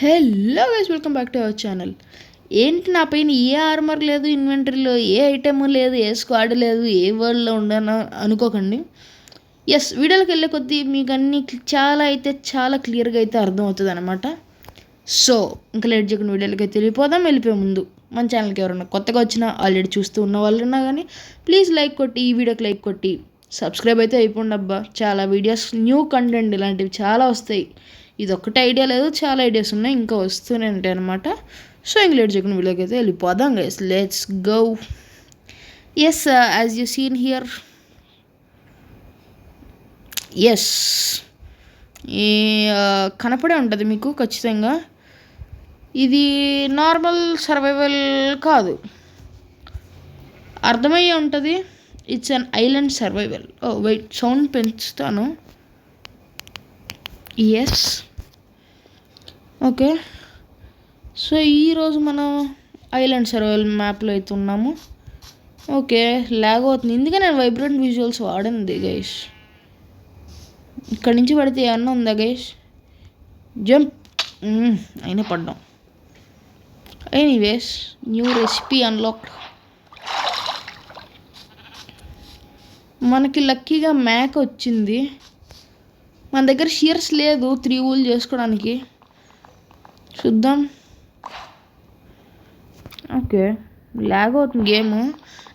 Hello guys, welcome back to our channel. ఏంటి నా పైన ఏ ఆర్మర్ లేదు, ఇన్వెంటరీలో ఏ ఐటెమ్ లేదు, ఏ స్క్వాడ్ లేదు, ఏ వరల్డ్లో ఉండను అనుకోకండి. ఎస్, వీడియోలోకి వెళ్ళే కొద్దీ మీకు అన్నీ చాలా క్లియర్గా అయితే అర్థమవుతుంది అనమాట. సో ఇంకా లేట్ చేయకుండా వీడియోలోకి అయితే వెళ్ళిపోయే ముందు మన ఛానల్కి ఎవరైనా కొత్తగా వచ్చినా ఆల్రెడీ చూస్తూ ఉన్న వాళ్ళు ఉన్నా కానీ ప్లీజ్ లైక్ కొట్టి, ఈ వీడియోకి లైక్ కొట్టి సబ్స్క్రైబ్ అయితే అయిపోండి అబ్బా. చాలా వీడియోస్, న్యూ కంటెంట్ ఇలాంటివి చాలా వస్తాయి. ఇది ఒక్కటే ఐడియా లేదు, చాలా ఐడియాస్ ఉన్నాయి, ఇంకా వస్తూనే ఉంటాయి అనమాట. సో ఇంక లేట్ చేయకుండా వీడియోకి అయితే వెళ్ళిపోదాం guys, let's go. Yes, as you seen here, yes ఈ కనపడే ఉంటుంది మీకు ఖచ్చితంగా. ఇది నార్మల్ సర్వైవల్ కాదు, అర్థమయ్యే ఉంటుంది. It's an island survival. Oh wait, sound పెంచుతాను. Yes, okay. సో ఈరోజు మనం ఐలాండ్ సర్వైవల్ మ్యాప్లో అయితే ఉన్నాము. ఓకే, లాగ్ అవుతుంది, ఎందుకంటే నేను వైబ్రెంట్ విజువల్స్ వాడింది గైస్. ఇక్కడి నుంచి పడితే ఏమన్నా ఉందా గైస్? జంప్, అయినా పడ్డాం. Anyways, new recipe unlocked. మనకి లక్కీగా మ్యాక్ వచ్చింది. మన దగ్గర షియర్స్ లేదు 3 వూల్ చేసుకోవడానికి. చూద్దాం. ఓకే, లాగ్ అవుతుంది గేమ్.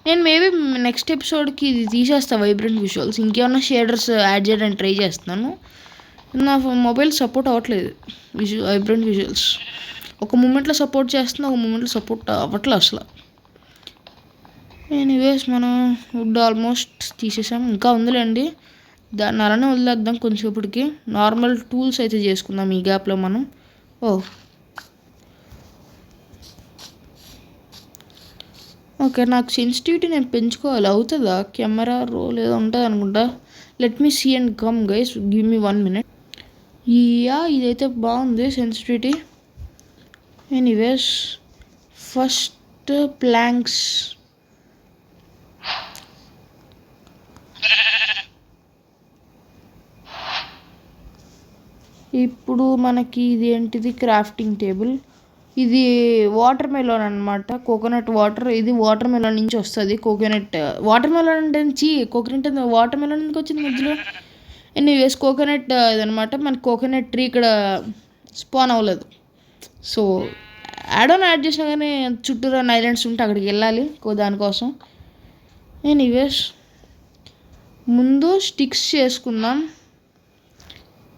నేను మేబీ నెక్స్ట్ ఎపిసోడ్కి ఇది తీసేస్తాను వైబ్రెంట్ విజువల్స్. ఇంకేమన్నా షేడర్స్ యాడ్ చేయడానికి ట్రై చేస్తున్నాను. నా మొబైల్ సపోర్ట్ అవ్వట్లేదు వైబ్రెంట్ విజువల్స్. ఒక మూమెంట్లో సపోర్ట్ చేస్తున్నా, ఒక మూమెంట్లో సపోర్ట్ అవ్వట్లేదు అసలు. ఎనీవేస్, మనం వుడ్ ఆల్మోస్ట్ తీసేసాం, ఇంకా ఉందిలేండి. దాన్ని అలానే వదిలేద్దాం కొంచెంసేపటికి. నార్మల్ టూల్స్ అయితే చేసుకుందాం ఈ గ్యాప్లో మనం. ఓకే, నాకు సెన్సిటివిటీ నేను పెంచుకోవాలి. అవుతుందా? కెమెరా రోల్ ఏదో ఉంటుంది అనుకుంటా. Let me see and come guys, give me 1 minute. ఇదైతే బాగుంది సెన్సిటివిటీ. Anyways, first planks. ఇప్పుడు మనకి ఇది ఏంటిది? Crafting table. ఇది వాటర్ మెలోన్ అనమాట, కోకోనట్ వాటర్. ఇది వాటర్ మెలోన్ నుంచి వస్తుంది. కోకోనట్ వాటర్ మెలోన్ నుంచి కోకోనట్ వాటర్ మెలోన్ ఎందుకు వచ్చింది మధ్యలో? ఎనీవేస్, కోకోనట్ ఇదనమాట. మనకి కోకోనట్ ట్రీ ఇక్కడ స్పాన్ అవ్వలేదు. సో యాడ్ చేసినా కానీ చుట్టూరా ఐలాండ్స్ ఉంటే అక్కడికి వెళ్ళాలి దానికోసం. ఎనీవేస్, ముందు స్టిక్స్ చేసుకుందాం.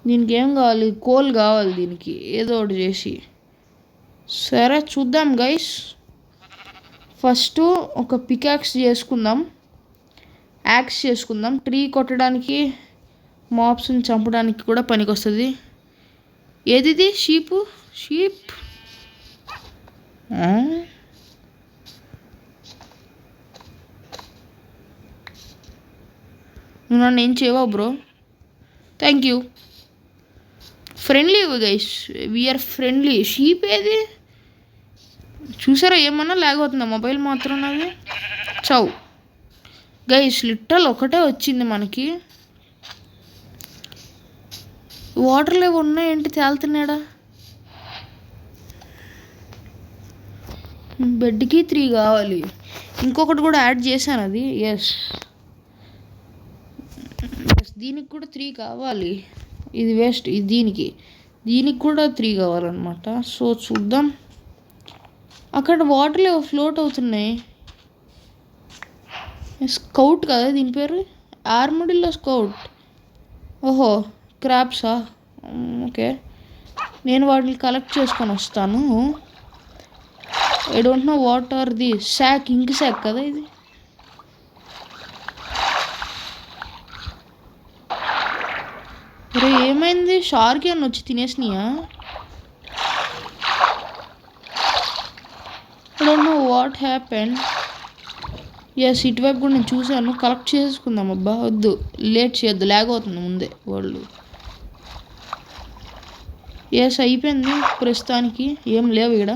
దీనికి ఏం కావాలి? కోల్ కావాలి దీనికి, ఏదో ఒకటి చేసి. సరే చూద్దాం గైస్. ఫస్ట్ ఒక పికాక్స్ చేసుకుందాం, యాక్స్ చేసుకుందాం. ట్రీ కొట్టడానికి, మాబ్స్ని చంపడానికి కూడా పనికి వస్తుంది. ఏది? షీప్. నువ్వు నన్ను ఏం చేయవా bro? Thank you. Friendly guys, we are friendly. Sheep ఏది? చూసారా ఏమన్నా లాగ్ అవుతుందా? మొబైల్ మాత్రం అది చౌ గైస్, లిటరల్ ఒకటే వచ్చింది మనకి. వాటర్ లేవు ఉన్నాయేంటి? తేలుతున్నాడా? బెడ్కి 3 కావాలి. ఇంకొకటి కూడా యాడ్ చేశాను అది. ఎస్, దీనికి కూడా 3 కావాలి. ఇది వేస్ట్. ఇది దీనికి కూడా 3 కావాలన్నమాట. సో చూద్దాం. అక్కడ వాటర్లో ఫ్లోట్ అవుతున్నాయి. స్కౌట్ కదా దీని పేరు? Armadillo scout. ఓహో, క్రాబ్సా? ఓకే, నేను వాటిని కలెక్ట్ చేసుకొని వస్తాను. I don't know what are the sac. Ink sac కదా ఇది? అరే ఏమైంది? షార్క్ అని వచ్చి తినేసినాయా? I don't know what happen. Yes, ఇటువైపు కూడా నేను చూశాను. కలెక్ట్ చేసుకుందాం అబ్బా. వద్దు, లేట్ చేయొద్దు, లాగ్ అవుతుంది ముందే వాళ్ళు. ఎస్, అయిపోయింది ప్రస్తుతానికి. ఏం లేవు ఇక్కడ.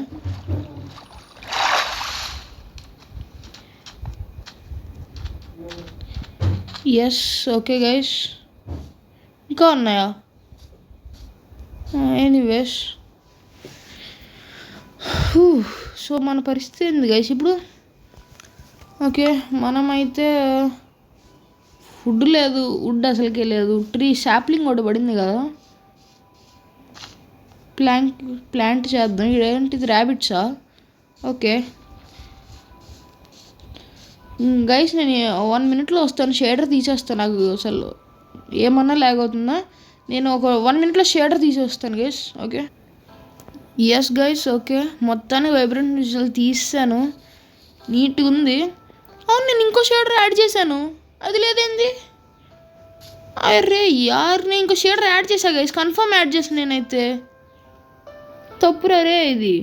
ఎస్, ఓకే గైస్, ఇంకా ఉన్నాయా? ఎనీవేస్, సో మన పరిస్థితి ఏంది గైస్ ఇప్పుడు? ఓకే, మనమైతే ఫుడ్ లేదు, వుడ్ అసలుకే లేదు, శాప్లింగ్ ఒకటి పడింది కదా, ప్లాంట్ చేద్దాం. ఇదేంటిది, ర్యాబిట్సా? ఓకే గైస్, నేను 1 minute వస్తాను. షేడర్ తీసేస్తాను. నాకు అసలు ఏమన్నా లాగ్ అవుతుందా? నేను ఒక 1 minute షేడర్ తీసేస్తాను guys. Okay, yes guys, okay, మొత్తానికి వైబ్రెంట్ విజువల్ తీసాను. నీట్గా ఉంది. అవును, నేను ఇంకో షేడర్ యాడ్ చేశాను, అది లేదేంది? అరే యార్, నేను ఇంకో షేడర్ యాడ్ చేశా గైస్, కన్ఫర్మ్ యాడ్ చేసాను నేనైతే. తప్పురే ఇది.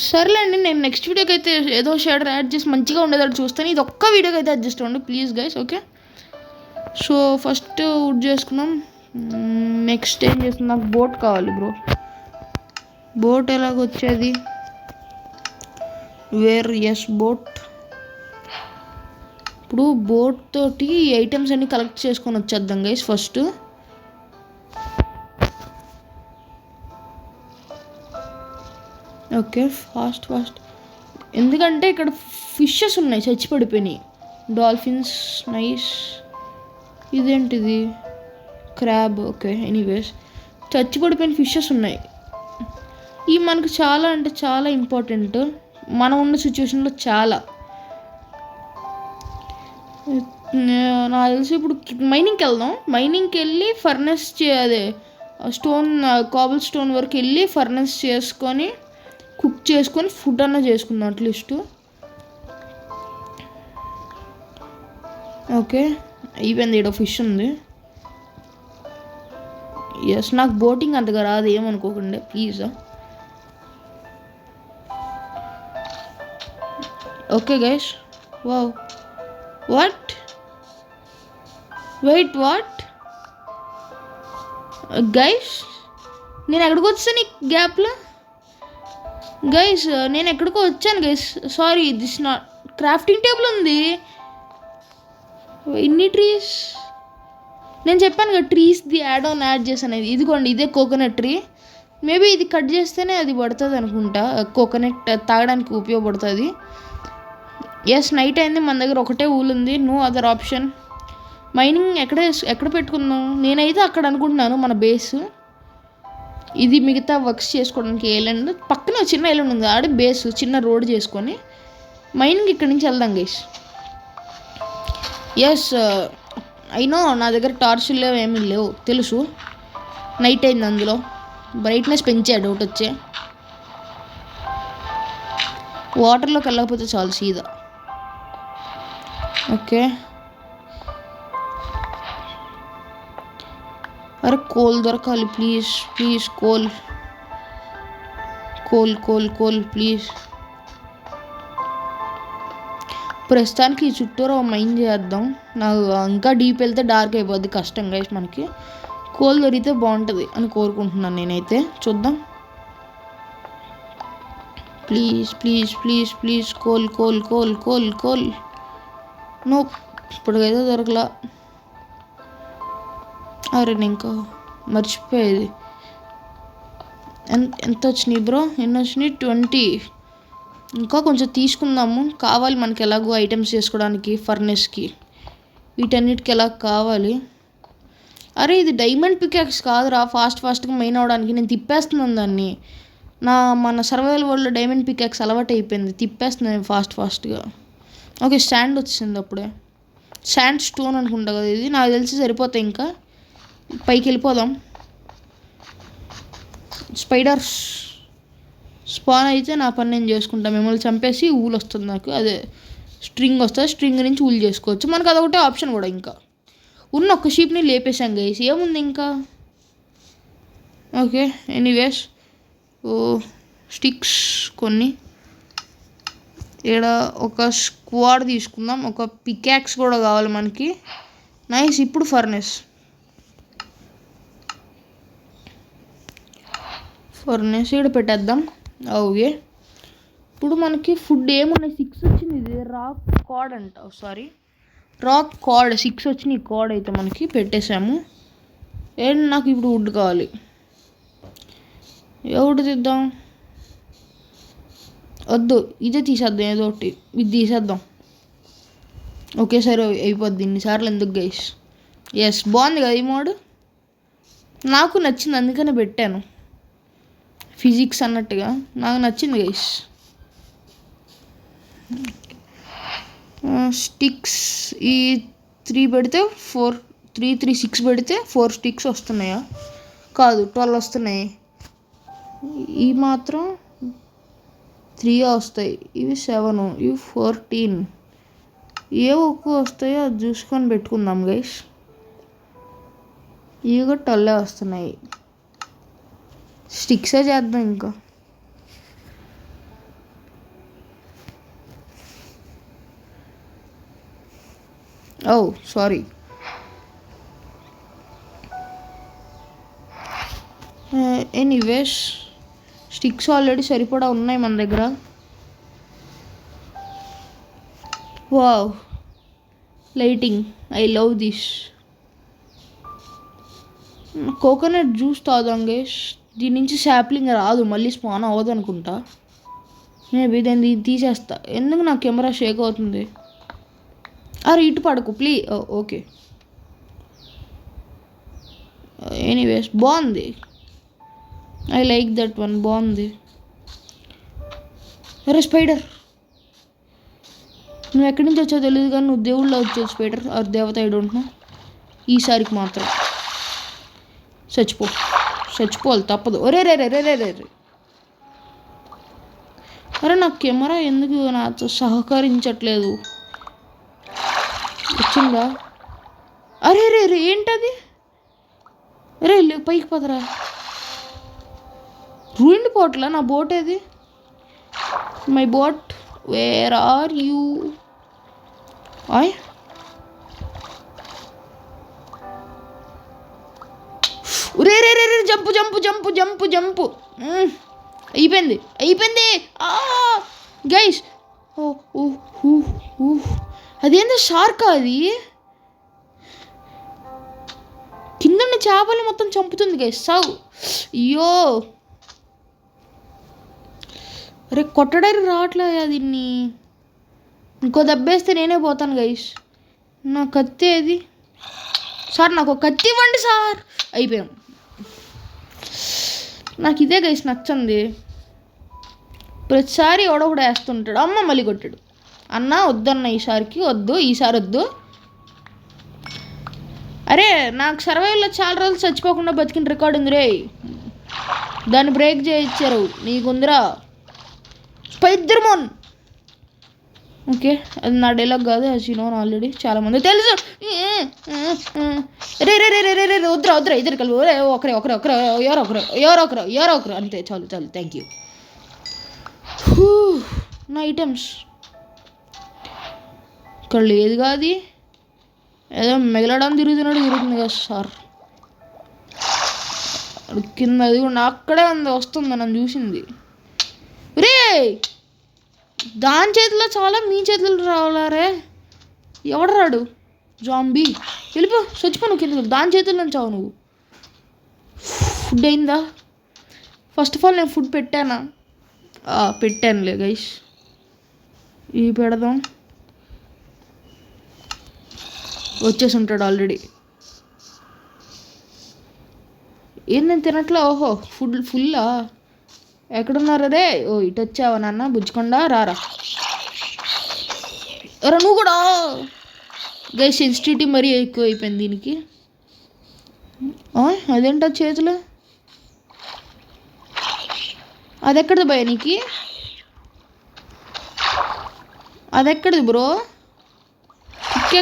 సర్లేండి, నేను నెక్స్ట్ వీడియోకి అయితే ఏదో షేడర్ యాడ్ చేసి మంచిగా ఉండేటట్టు చూస్తాను. ఇది ఒక్క వీడియోకి అయితే అడ్జస్ట్ అవ్వండి please guys. Okay, so first wood చేసుకున్నాం. నెక్స్ట్ ఏం చేస్తున్నాం, నాకు బోట్ కావాలి బ్రో. బోట్ ఎలాగొచ్చేది? బోట్. ఇప్పుడు బోట్ తోటి ఐటమ్స్ అన్ని కలెక్ట్ చేసుకొని వచ్చేద్దాం గైస్ ఫస్ట్. Okay, fast. ఎందుకంటే ఇక్కడ ఫిషెస్ ఉన్నాయి, చచ్చి పడిపోయినాయి. Dolphins, nice. ఇదేంటిది, క్రాబ్. ఓకే, ఎనీవేస్, చచ్చి పడిపోయిన ఫిషెస్ ఉన్నాయి. ఇవి మనకు చాలా అంటే చాలా ఇంపార్టెంట్ మనం ఉన్న సిచ్యువేషన్లో. చాలా నాకు తెలిసి ఇప్పుడు మైనింగ్కి వెళ్దాం. మైనింగ్కి వెళ్ళి ఫర్నెస్ అదే స్టోన్, కాబుల్ స్టోన్ వరకు వెళ్ళి ఫర్నెస్ చేసుకొని కుక్ చేసుకొని ఫుడ్ అన్నా చేసుకుందాం అట్లీస్ట్. ఓకే, అయిపోయింది. ఇక్కడ ఫిష్ ఉంది. ఎస్, నాకు బోటింగ్ అంతగా రాదు, ఏమనుకోకండి please. Okay guys, wow, what guys, నేను ఎక్కడికి వచ్చాను ఈ గ్యాప్లో? గైస్, నేను ఎక్కడికో వచ్చాను guys. Sorry, this not crafting table ఉంది. ఇన్ని ట్రీస్, నేను చెప్పాను కదా ట్రీస్ది యాడ్ చేశాను. ఇదిగోండి, ఇదే కోకోనట్ ట్రీ. మేబీ ఇది కట్ చేస్తేనే అది పడుతుంది అనుకుంటా, కోకోనట్ తాగడానికి ఉపయోగపడుతుంది. ఎస్, నైట్ అయింది, మన దగ్గర ఒకటే ఊలు ఉంది, నో అదర్ ఆప్షన్. మైనింగ్ ఎక్కడ పెట్టుకుందాం? నేనైతే అక్కడ అనుకుంటున్నాను, మన బేస్. ఇది మిగతా వర్క్స్ చేసుకోవడానికి ఐలాండ్ పక్కన చిన్న ఐలాండ్ ఉంది, ఆడే బేస్, చిన్న రోడ్ చేసుకొని మైనింగ్ ఇక్కడి నుంచి వెళ్దాం గైస్. ఎస్, అయినో నా దగ్గర టార్చులు లేవు, ఏమీ లేవు తెలుసు. నైట్ అయింది, అందులో బ్రైట్నెస్ పెంచా, డౌట్ వచ్చే. వాటర్లోకి వెళ్ళకపోతే చాలు సీదా. ఓకే, అరే కోల్ దొరకాలి ప్లీజ్. Coal please. ప్రస్తుతానికి ఈ చుట్టూరా మైన్ చేద్దాం. నాకు ఇంకా డీప్ వెళ్తే డార్క్ అయిపోద్ది, కష్టం గైస్ మనకి. కోల్ దొరికితే బాగుంటుంది అని కోరుకుంటున్నాను నేనైతే. చూద్దాం ప్లీజ్. కోల్. నో, ఇప్పటికైతే దొరకలా. అరే నేను ఇంకా మర్చిపోయేది. ఎంత వచ్చినాయి బ్రో? ఎన్ని వచ్చినాయి? 20. ఇంకా కొంచెం తీసుకుందాము, కావాలి మనకి ఎలాగో ఐటమ్స్ చేసుకోవడానికి, ఫర్నెస్కి, వీటన్నిటికి ఎలా కావాలి. అరే ఇది డైమండ్ పికాక్స్ కాదురా, ఫాస్ట్గా మైన్ అవడానికి. నేను తిప్పేస్తున్నాను దాన్ని. మన సర్వైవల్ వరల్డ్లో డైమండ్ పికాక్స్ అలవాటు అయిపోయింది, తిప్పేస్తున్నాను ఫాస్ట్గా. ఓకే, శాండ్ వచ్చింది అప్పుడే. శాండ్ స్టోన్ అనుకుంటా కదా ఇది, నాకు తెలిసి సరిపోతాయి. ఇంకా పైకి వెళ్ళిపోదాం. స్పైడర్స్ స్పాన్ అయితే నా పని నేను చేసుకుంటాను. మిమ్మల్ని చంపేసి ఊలు వస్తుంది నాకు, అదే స్ట్రింగ్ వస్తుంది, స్ట్రింగ్ నుంచి ఊలు చేసుకోవచ్చు మనకు. అదొకటే ఆప్షన్ కూడా. ఇంకా ఉన్న ఒక్క షీప్ని లేపేసాం గైస్, ఏముంది ఇంకా. ఓకే, ఎనీవేస్, స్టిక్స్ కొన్ని. ఇక్కడ ఒక స్క్వాడ్ తీసుకుందాం, ఒక పికాక్స్ కూడా కావాలి మనకి. నైస్, ఇప్పుడు ఫర్నెస్ ఇక్కడ పెట్టేద్దాం. ఓకే, ఇప్పుడు మనకి ఫుడ్ ఏమున్నాయి? 6 వచ్చింది. ఇది రాక్ కార్డ్ అంట, రాక్ కార్డ్ 6 వచ్చినాయి. కార్డ్ అయితే మనకి పెట్టేసాము. అండ్ నాకు ఇప్పుడు వుడ్ కావాలి. ఎవడు తీద్దాం? వద్దు, ఇదే తీసేద్దాం, ఏదో ఒకటి ఇది తీసేద్దాం. ఒకేసారి అయిపోద్ది, ఇన్నిసార్లు ఎందుకు గైస్. ఎస్, బాగుంది కదా ఈ మోడ్, నాకు నచ్చింది, అందుకనే పెట్టాను. ఫిజిక్స్ అన్నట్టుగా నాకు నచ్చింది గైస్. స్టిక్స్ ఈ 3 పెడితే 4, 3, 3, 6 పెడితే 4 స్టిక్స్ వస్తున్నాయా? కాదు, 12 వస్తున్నాయి. ఈ మాత్రం 3 వస్తాయి, ఇవి 7, ఇవి 14. ఏ ఎక్కువ వస్తాయో అది చూసుకొని పెట్టుకుందాం గైస్. ఇవి కూడా 12 వస్తున్నాయి. స్టిక్సే చేద్దాం ఇంకా. ఓ సారీ. ఎనీవేస్, స్టిక్స్ ఆల్రెడీ సరిపడా ఉన్నాయి మన దగ్గర. Wow, lighting, I love this. Coconut juice తాగుదాం గైస్. దీని నుంచి శాప్లింగ్ రాదు, మళ్ళీ స్పాన్ అవ్వదు అనుకుంటా. మేబీ దాన్ని తీసేస్తా. ఎందుకు నా కెమెరా షేక్ అవుతుంది? అరే ఇటు పడకు ప్లీజ్. ఓకే, ఎనీవేస్ బాగుంది, ఐ లైక్ దట్ వన్, బాగుంది. అరే స్పైడర్, నువ్వు ఎక్కడి నుంచి వచ్చావు తెలియదు కానీ నువ్వు దేవుళ్ళ వచ్చావు స్పైడర్, ఆర్ దేవత, ఐ డోంట్ నో. ఈసారికి మాత్రం చచ్చిపోవాలి తప్పదు. ఒరే రే రే రే రే రే రే. అరే నా కెమెరా ఎందుకు నాతో సహకరించట్లేదు? వచ్చిందా? అరే రే రే, ఏంటది? రే పైకి పదరా. రూయిండ్ పోట్లా నా బోట్ ఏది? My boat, where are you? ఆయ్, రే రే రే రే, jump jump jump jump jump. అయిపోయింది. గైస్, అదేందో షార్కా అది? కింద చేపలు మొత్తం చంపుతుంది గైస్. సాగు. అయ్యో, అరే కొట్టడానికి రావట్లేదు దీన్ని. ఇంకో దెబ్బేస్తే నేనే పోతాను గైస్. నా కత్తి ఏది సార్? నాకు ఒక కత్తి ఇవ్వండి సార్. అయిపోయాం. నాకు ఇదే గైస్ నచ్చింది. ప్రతిసారి ఎవడొకడు వేస్తుంటాడు. అమ్మ మళ్ళీ కొట్టాడు. అన్న వద్దన్న, ఈసారికి వద్దు, ఈసారి వద్దు. అరే నాకు సర్వైవల్లో చాలా రోజులు చచ్చిపోకుండా బతికిన రికార్డు ఉంది రే. దాన్ని బ్రేక్ చేయించారు. నీకుందిరా స్పైడర్మన్. ఓకే, అది నా డైలాగ్ కాదు, అది నోన్ ఆల్రెడీ చాలామంది తెలుసు. రే రే రే రే రే, వద్దురా ఇద్దరు కలిపి ఒకరే ఎవరో ఒకరు అంతే, చాలు థ్యాంక్ యూ. నా ఐటమ్స్ ఇక్కడ లేదు కాదు, ఏదో మిగలడం తిరుగుతుంది కదా సార్. కింద అది కూడా అక్కడే ఉంది, వస్తుంది నన్ను చూసింది. రే దాని చేతిలో చాలా, మీ చేతులు రావాలరే. ఎవడు రాడు? జాంబీ వెళ్ళిపో, చచ్చిపో నువ్వు కింద. దాని చేతుల్లో చావు నువ్వు. ఫుడ్ అయిందా? ఫస్ట్ ఆఫ్ ఆల్ నేను ఫుడ్ పెట్టానా? పెట్టానులే గైస్. ఇవి పెడదాం. వచ్చేసి ఉంటాడు ఆల్రెడీ. ఏందని తినట్లా? ఓహో ఫుల్లా? ఎక్కడున్నారా రే? ఓ ఇటు వచ్చావా నాన్న బుజ్జుకొండ, రారా. రా నువ్వు కూడా. గైస్ సెన్సిటివిటీ మరీ ఎక్కువ అయిపోయింది దీనికి. అదేంటో చేతులు, అది ఎక్కడిది భయ నీకు? అది ఎక్కడిది బ్రో?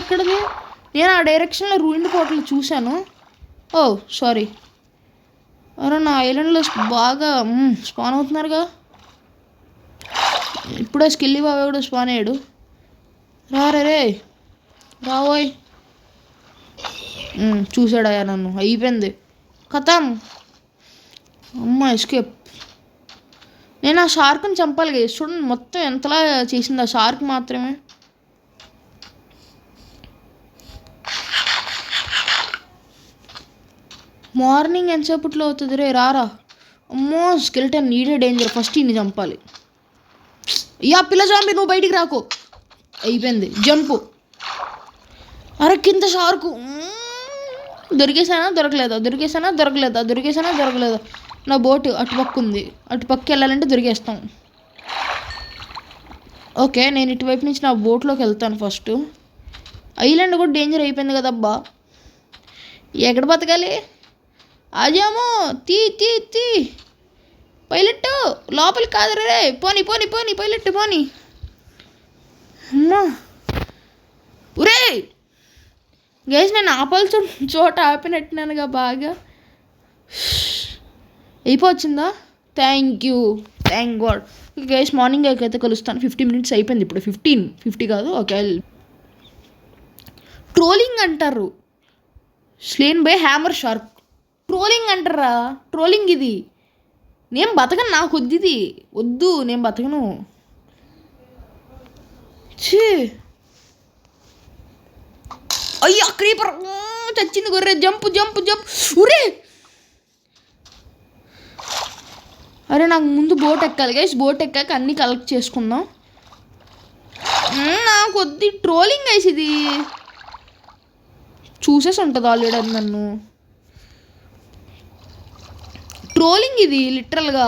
ఎక్కడిది? నేను ఆ డైరెక్షన్లో రూయిండ్ పోర్టల్ చూశాను. ఓ సారీ. అరే నా ఐలాండ్లో బాగా స్పాన్ అవుతున్నారుగా. ఇప్పుడే స్కిల్లీ బాబా కూడా స్పాన్ అయ్యాడు. రే రావోయ్. చూసాడయా నన్ను, అయిపోయింది కథం. అమ్మ ఎస్కేప్. నేను ఆ షార్క్ని చంపాలి కదా. చూడండి మొత్తం ఎంతలా చేసింది ఆ షార్క్ మాత్రమే. మార్నింగ్ ఎంతసేపట్లో అవుతుంది రే? రారా. అమ్మో స్కెల్టన్ నీడే డేంజర్. ఫస్ట్ ఇన్ని చంపాలి. యా పిల్ల జాంబీ నువ్వు బయటికి రాకు. అయిపోయింది జంపు. అరే కింద షార్కు. దొరికేసానా దొరకలేదా. నా బోటు అటుపక్క ఉంది. అటుపక్క వెళ్ళాలంటే దొరికేస్తాం. ఓకే నేను ఇటువైపు నుంచి నా బోట్లోకి వెళ్తాను ఫస్ట్. ఐలాండ్ కూడా డేంజర్ అయిపోయింది కదబ్బా. ఎక్కడ బతకాలి? అజామో తీ పైలట్ లోపలికి కాదు రే. పోనీ పైలట్ పోనీ. అమ్మా ఒరే గైస్ నేను ఆపాల్సిన చోట ఆపినట్టున్నానుగా బాగా. అయిపోవచ్చిందా? Thank God. గైస్ మార్నింగ్ అయితే కలుస్తాను. 50 minutes అయిపోయింది ఇప్పుడు. 50 కాదు. ఓకే ట్రోలింగ్ అంటారు. Slain by hammer shark. Trolling అంటారా? ట్రోలింగ్ ఇది. నేను బతకను, నాకు వద్దు ఇది. వద్దు నేను బతకను. ఛీ అయ్యా క్రీపర్ చచ్చింది గొర్రె. జంప్ ఉరే. అరే నాకు ముందు బోట్ ఎక్కాలి గైస్. బోట్ ఎక్కాక అన్నీ కలెక్ట్ చేసుకుందాం. నాకు వద్దు ట్రోలింగ్ గైస్. ఇది చూసేసి ఉంటుంది ఆల్రెడీ అది నన్ను. ట్రోలింగ్ ఇది లిటరల్గా.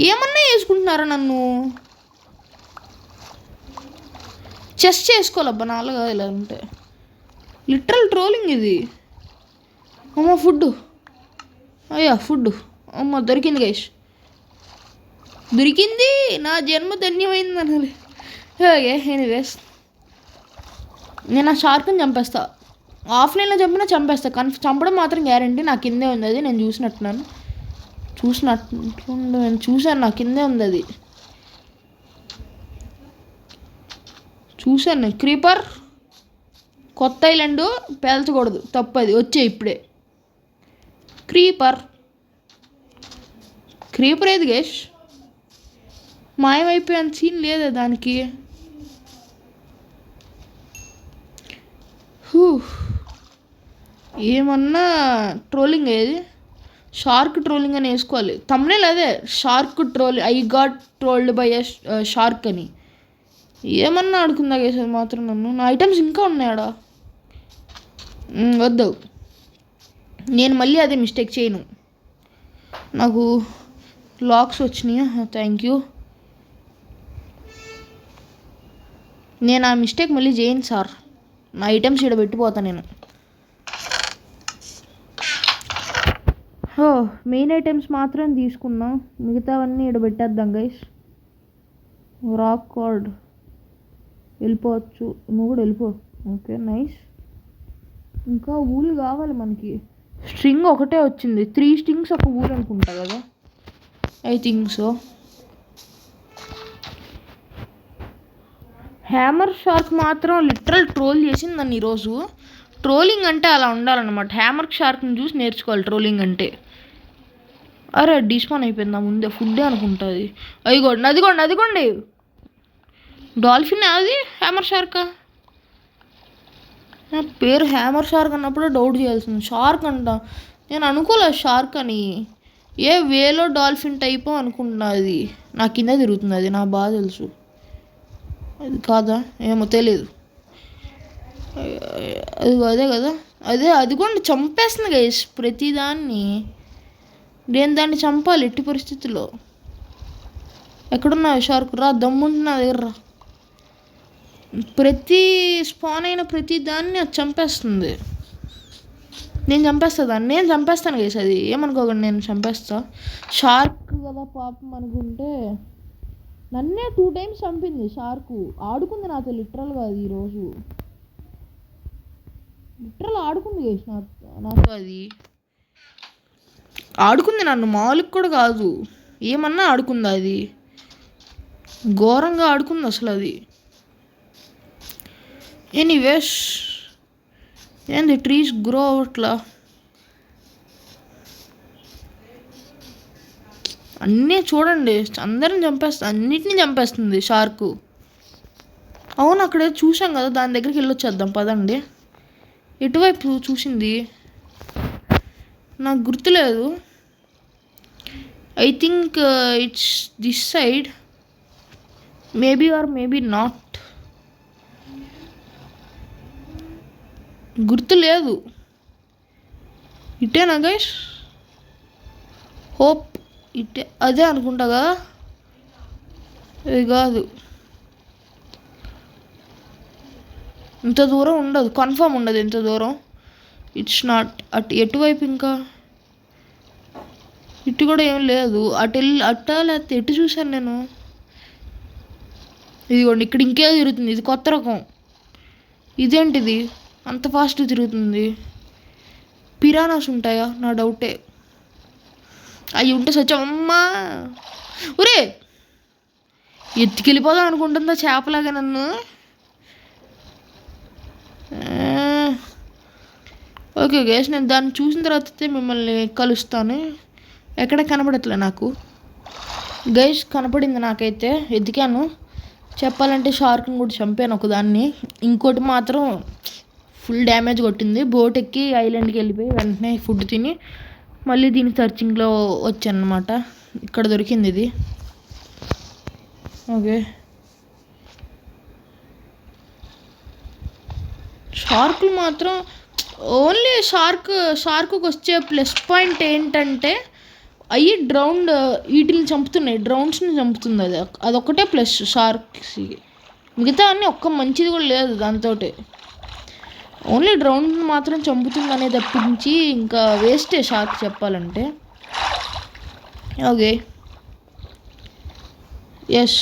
ఏమన్నా వేసుకుంటున్నారా నన్ను? చెస్ట్ చేసుకోవాలబ్బా నాలుగా ఇలా ఉంటే. లిటరల్ ట్రోలింగ్ ఇది. అమ్మ ఫుడ్. అమ్మ దొరికింది గైష్. దొరికింది. నా జన్మ ధన్యమైంది అనాలి. ఓకే ఎనీవేస్ నేను ఆ షార్క్ని చంపేస్తా. ఆఫ్లైన్లో చంపేస్తా. చంపడం మాత్రం గ్యారంటీ. నా కిందే ఉంది అది. నేను చూశాను నా కిందే ఉంది అది. చూశాను నేను. క్రీపర్ కొత్త ఐలాండ్ పేల్చకూడదు, తప్పది. వచ్చే ఇప్పుడే క్రీపర్ ఏది గేష్? మాయమైపోయేంత సీన్ లేదా దానికి? ఏమన్నా ట్రోలింగ్ ఏది? షార్క్ ట్రోలింగ్ అని వేసుకోవాలి తమ్నేల్. అదే shark troll. I got trolled by a shark అని ఏమన్నా ఆడుకుందా గేసేది మాత్రం నన్ను. నా ఐటమ్స్ ఇంకా ఉన్నాయాడా? వద్దు, నేను మళ్ళీ అదే మిస్టేక్ చేయను. నాకు లాక్స్ వచ్చినాయా? Thank you. నేను ఆ మిస్టేక్ మళ్ళీ చేయను సార్. నా ఐటమ్స్ ఇక్కడ పెట్టిపోతాను నేను. మెయిన్ ఐటమ్స్ మాత్రం తీసుకున్నా, మిగతావన్నీ ఇక్కడ పెట్టేద్దాం గైస్. రాక్ కార్డ్ వెళ్ళిపోవచ్చు. నువ్వు కూడా వెళ్ళిపో. Okay nice. ఇంకా ఊలు కావాలి మనకి. స్ట్రింగ్ ఒకటే వచ్చింది. 3 strings ఒక ఊలు అనుకుంటా కదా, I think so. Hammer shark మాత్రం లిటరల్ ట్రోల్ చేసింది నన్ను ఈరోజు. ట్రోలింగ్ అంటే అలా ఉండాలన్నమాట. హ్యామర్ షార్క్ని చూసి నేర్చుకోవాలి ట్రోలింగ్ అంటే. అరే డిస్పాన్ అయిపోయిందా ముందే? ఫుడ్డే అనుకుంటుంది. అదిగోండి డాల్ఫిన్. అది హ్యామర్ షార్కా? నా పేరు హ్యామర్ షార్క్ అన్నప్పుడు డౌట్ చేయాల్సింది. షార్క్ అంట. నేను అనుకోలేదు షార్క్ అని. ఏ వేలో డాల్ఫిన్ టైపు అనుకుంటున్నా. అది నా కింద తిరుగుతుంది. అది నాకు బాగా తెలుసు. అది కాదా ఏమో తెలియదు. అదే కదా. అది కూడా చంపేస్తుంది గైస్ ప్రతిదాన్ని. నేను దాన్ని చంపాలి ఎట్టి పరిస్థితుల్లో. ఎక్కడున్నా షార్క్? రా, దమ్ముంటున్నా దగ్గర రా. ప్రతి స్పాన్ అయిన ప్రతి దాన్ని అది చంపేస్తుంది. నేను చంపేస్తాను గైస్. అది ఏమనుకోకండి, నేను చంపేస్తా. షార్క్ కదా పాపం అనుకుంటే నన్నే 2 times చంపింది షార్కు. ఆడుకుంది నాతో లిటరల్గా. అది ఈరోజు లిటరల్ ఆడుకుంది గైస్ నాతో. అది ఆడుకుంది నన్ను, మామూలుగా కూడా కాదు. ఏమన్నా ఆడుకుందా? అది ఘోరంగా ఆడుకుంది అసలు అది. ఎనీవేస్ ఏంది ట్రీస్ గ్రో అట్లా అన్నీ చూడండి. అందరిని అన్నిటినీ చంపేస్తుంది షార్కు. అవును అక్కడే చూసాం కదా, దాని దగ్గరికి వెళ్ళొచ్చేద్దాం పదండి. ఎటువైపు చూసింది నాకు గుర్తులేదు. I think it's this side, maybe or maybe not, గుర్తు లేదు. ఇటేనా గైస్? హోప్ ఇటే, అదే అనుకుంటా కదా. ఇది కాదు, ఇంత దూరం ఉండదు, కన్ఫర్మ్ ఉండదు ఇంత దూరం. It's not. అటు ఎటువైపు ఇంకా ఇటు కూడా ఏం లేదు. అట్ట లేకపోతే ఎటు చూశాను నేను? ఇదిగోండి, ఇక్కడ ఇంకేదో తిరుగుతుంది. ఇది కొత్త రకం. ఇదేంటిది అంత ఫాస్ట్ తిరుగుతుంది? పిరానాస్ ఉంటాయా? నా డౌటే. అవి ఉంటే సత్యం. అమ్మా ఒరే, ఎత్తుకెళ్ళిపోదాం అనుకుంటుందా చేపలాగా నన్ను? ఓకే గైస్, నేను దాన్ని చూసిన తర్వాత మిమ్మల్ని కలుస్తాను. ఎక్కడ కనపడట్లే నాకు గైస్. కనపడింది నాకైతే, ఎదికాను. చెప్పాలంటే షార్క్ని కూడా చంపాను ఒకదాన్ని. ఇంకోటి మాత్రం ఫుల్ డ్యామేజ్ కొట్టింది. బోట్ ఎక్కి ఐలాండ్కి వెళ్ళిపోయి వెంటనే ఫుడ్ తిని మళ్ళీ దీని సర్చింగ్లో వచ్చాను అనమాట. ఇక్కడ దొరికింది ఇది. ఓకే, షార్కులు మాత్రం ఓన్లీ షార్కుకి వచ్చే ప్లస్ పాయింట్ ఏంటంటే అవి డ్రౌండ్ వీటిని చంపుతున్నాయి, డ్రౌన్స్ని చంపుతుంది. అదొక్కటే ప్లస్ షార్క్స్కి. మిగతా అన్నీ ఒక్క మంచిది కూడా లేదు దాంతో. ఓన్లీ డ్రౌన్ మాత్రం చంపుతుంది అనేది తప్పించి ఇంకా వేస్టే షార్క్ చెప్పాలంటే. ఓకే, ఎస్,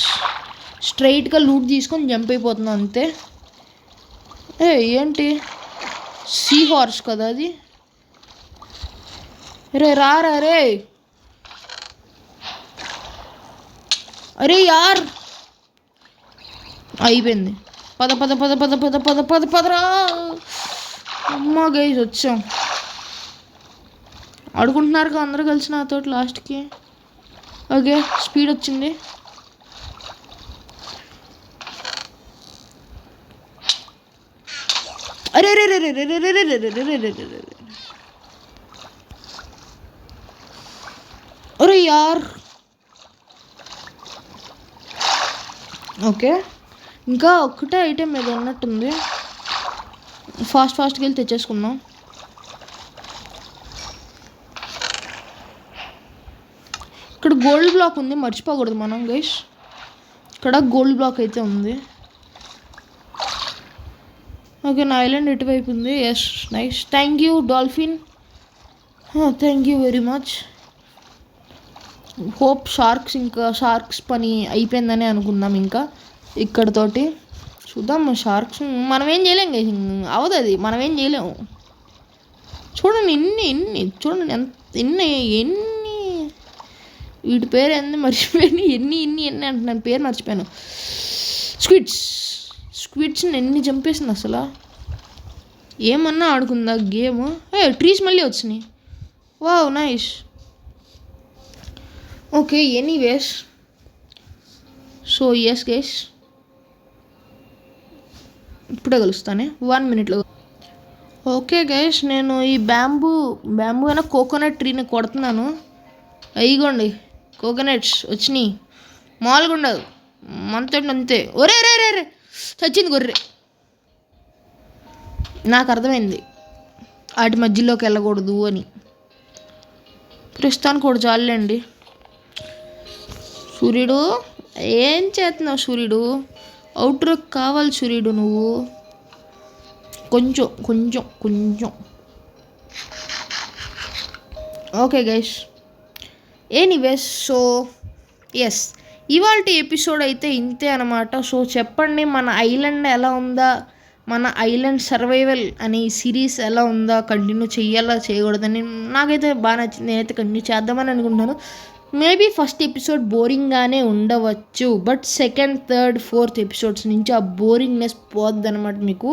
స్ట్రైట్గా లూట్ తీసుకొని జంప్ అయిపోతున్నాం అంతే. ఏంటి సీ హార్స్ కదా అది? రే రారా రే, అరే యార్ అయిపోయింది. పద పద పద పద పద పద పద పదరా. అమ్మా గైస్ వచ్చాం. ఆడుకుంటున్నారు అందరూ కలిసి నాతో లాస్ట్కి. ఓకే, స్పీడ్ వచ్చింది. అరే రే రే రే రే రే రే రే రే రే రే రే రే, అరే యార్. ఓకే, ఇంకా ఒక్కటే ఐటెం మీద ఉన్నట్టుంది. ఫాస్ట్గా వెళ్ళి తెచ్చేసుకున్నాం. ఇక్కడ గోల్డ్ బ్లాక్ ఉంది, మర్చిపోకూడదు మనం గైస్. ఇక్కడ గోల్డ్ బ్లాక్ అయితే ఉంది. ఓకే, నా ఐలాండ్ ఎటువైపు ఉంది? Yes, nice. Thank you dolphin, thank you very much. Hope sharks పని అయిపోయిందని అనుకుందాం. ఇంకా ఇక్కడతోటి చూద్దాం. షార్క్స్ మనం ఏం చేయలేం కదా, అవదు అది, మనం ఏం చేయలేము. చూడండి చూడండి ఎన్ని వీటి పేరు ఎన్ని మర్చిపోయాను. ఎన్ని అంటున్నాను, పేరు మర్చిపోయాను. స్క్విడ్స్ని ఎన్ని చంపేసింది అసలు. ఏమన్నా ఆడుకుందా గేమ్? ట్రీస్ మళ్ళీ వచ్చినాయి. Wow, nice. Okay, anyways, so yes guys, ఇప్పుడే కలుస్తానే 1 minute. ఓకే గైస్, నేను ఈ బ్యాంబూ అయినా కోకోనట్ ట్రీని కొడుతున్నాను. అయిగోండి కోకోనట్స్ వచ్చినాయి. మామూలుగా ఉండదు, మనతో అంతే. ఒరే రే రే రే, చచ్చింది గొర్రె. నాకు అర్థమైంది వాటి మధ్యలోకి వెళ్ళకూడదు అని. ప్రస్తుతానికి కూడా చాలండి. సూర్యుడు ఏం చేస్తున్నావు? సూర్యుడు అవుటర్ కావాలి. సూర్యుడు నువ్వు కొంచెం. Okay guys, anyways, so yes, ఇవాళ ఎపిసోడ్ అయితే ఇంతే అనమాట. సో చెప్పండి, మన ఐలాండ్ ఎలా ఉందా, మన ఐలాండ్ సర్వైవల్ అనే సిరీస్ ఎలా ఉందా, కంటిన్యూ చెయ్యాలా చేయకూడదని. నాకైతే బాగా నచ్చింది, నేనైతే కంటిన్యూ చేద్దామని అనుకుంటున్నాను. మేబీ ఫస్ట్ ఎపిసోడ్ బోరింగ్గానే ఉండవచ్చు, but second, third, fourth episodes నుంచి ఆ బోరింగ్నెస్ పోద్ది అనమాట. మీకు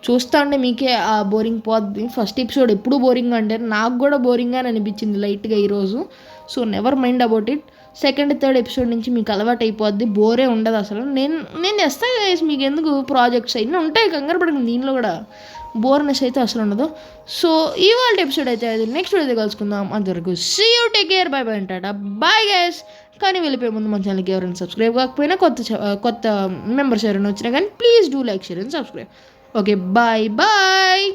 చూస్తా ఉంటే మీకే ఆ బోరింగ్ పోద్ది. ఫస్ట్ ఎపిసోడ్ ఎప్పుడు బోరింగ్గా అంటే నాకు కూడా బోరింగ్గా అనిపించింది లైట్గా ఈరోజు. So never mind about it. Second, third episode నుంచి మీకు అలవాటు అయిపోద్ది, బోరే ఉండదు అసలు. నేను చేస్తాను గైస్, మీకు ఎందుకు ప్రాజెక్ట్స్ అయినా ఉంటాయి, కంగారు పడకండి. దీనిలో కూడా బోర్నెస్ అయితే అసలు ఉండదు. సో ఇవాళ ఎపిసోడ్ అయితే అది నెక్స్ట్ వీడియో కలుసుకుందాం. అంతవరకు see you, take care, bye bye అంటాట, బాయ్ గైస్. కానీ వెళ్ళిపోయే ముందు మన ఛానల్కి ఎవరైనా సబ్స్క్రైబ్ కాకపోయినా కొత్త మెంబర్స్ ఎవరైనా వచ్చినా కానీ please do like, share and subscribe. Okay, bye bye.